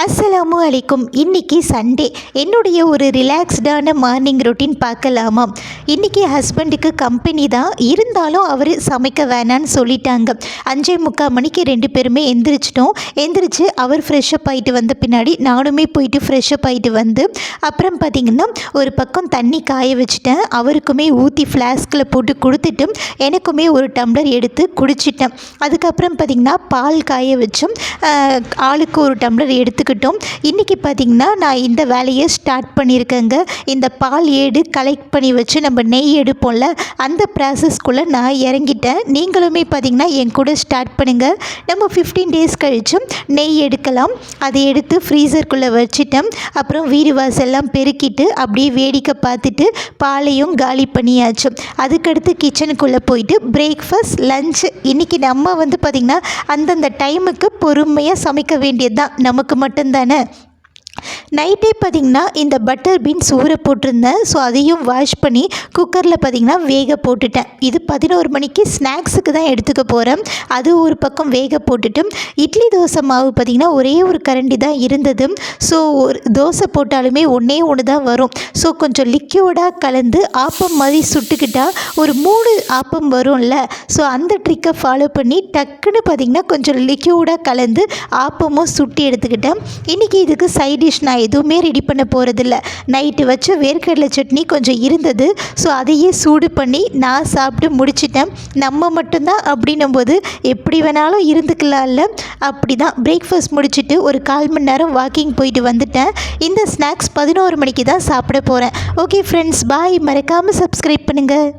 அஸ்ஸலாமு அலைக்கும். இன்றைக்கி சண்டே, என்னுடைய ஒரு ரிலாக்ஸ்டான மார்னிங் ரொட்டீன் பார்க்கலாமா? இன்றைக்கி ஹஸ்பண்டுக்கு கம்பெனி தான், இருந்தாலும் அவர் சமைக்க வேணான்னு சொல்லிட்டாங்க. 5:45 மணிக்கு 2 பேருமே எந்திரிச்சு அவர் ஃப்ரெஷ்அப் ஆகிட்டு வந்த பின்னாடி நானுமே போயிட்டு ஃப்ரெஷ்அப் ஆகிட்டு வந்து அப்புறம் பார்த்திங்கன்னா ஒரு பக்கம் தண்ணி காய வச்சுட்டேன். அவருக்குமே ஊற்றி ஃப்ளாஸ்கில் போட்டு கொடுத்துட்டு எனக்குமே ஒரு டம்ளர் எடுத்து குடிச்சிட்டேன். அதுக்கப்புறம் பார்த்திங்கன்னா பால் காய வச்சோம், ஆளுக்கு ஒரு டம்ளர் எடுத்துக்கிட்டோம். இன்றைக்கி பார்த்திங்கன்னா நான் இந்த வேலையை ஸ்டார்ட் பண்ணியிருக்கேங்க. இந்த பால் ஏடு கலெக்ட் பண்ணி வச்சு நம்ம நெய் எடுப்போம்ல, அந்த ப்ராசஸ்க்குள்ளே நான் இறங்கிட்டேன். நீங்களுமே பார்த்திங்கன்னா என் கூட ஸ்டார்ட் பண்ணுங்கள். நம்ம 15 டேஸ் கழிச்சும் நெய் எடுக்கலாம். அதை எடுத்து ஃப்ரீசருக்குள்ளே வச்சுட்டேன். அப்புறம் வீடு வாசல்லாம் பெருக்கிட்டு அப்படியே வேடிக்கை பார்த்துட்டு பாலையும் காலி பண்ணியாச்சு. அதுக்கடுத்து கிச்சனுக்குள்ளே போயிட்டு பிரேக்ஃபாஸ்ட் லஞ்ச் இன்றைக்கி நம்ம பார்த்திங்கன்னா அந்தந்த டைமுக்கு பொறுமையாக சமைக்க வேண்டியது தான், நமக்கு மட்டும்தானே. நைட்டே பார்த்திங்கன்னா இந்த பட்டர் பீன்ஸ் ஊற போட்டிருந்தேன். ஸோ அதையும் வாஷ் பண்ணி குக்கரில் பார்த்திங்கன்னா வேக போட்டுட்டேன். இது 11 மணிக்கு ஸ்நாக்ஸுக்கு தான் எடுத்துக்க போகிறேன். அது ஒரு பக்கம் வேக போட்டுட்டு இட்லி தோசை மாவு பார்த்திங்கன்னா ஒரே ஒரு கரண்டி தான் இருந்தது. ஸோ ஒரு தோசை போட்டாலுமே ஒன்று தான் வரும். ஸோ கொஞ்சம் லிக்யூடாக கலந்து ஆப்பம் மாதிரி சுட்டுக்கிட்டால் ஒரு 3 ஆப்பம் வரும்ல. ஸோ அந்த ட்ரிக்கை ஃபாலோ பண்ணி டக்குன்னு பார்த்திங்கன்னா கொஞ்சம் லிக்யூடாக கலந்து ஆப்பமும் சுட்டி எடுத்துக்கிட்டேன். இன்றைக்கி இதுக்கு சைட் டிஷ் நான் எதுவுமே ரெடி பண்ண போகிறதில்ல. நைட்டு வச்ச வேர்க்கடலை சட்னி கொஞ்சம் இருந்தது. ஸோ அதையே சூடு பண்ணி நான் சாப்பிட்டு முடிச்சிட்டேன். நம்ம மட்டும்தான் அப்படின்னும் போது எப்படி வேணாலும் இருந்துக்கலாம்ல. அப்படி தான் பிரேக்ஃபாஸ்ட் முடிச்சுட்டு ஒரு 1/4 மணி நேரம் வாக்கிங் போயிட்டு வந்துட்டேன். இந்த ஸ்நாக்ஸ் 11 மணிக்கு தான் சாப்பிட போகிறேன். ஓகே ஃப்ரெண்ட்ஸ், பாய். மறக்காமல் சப்ஸ்கிரைப் பண்ணுங்கள்.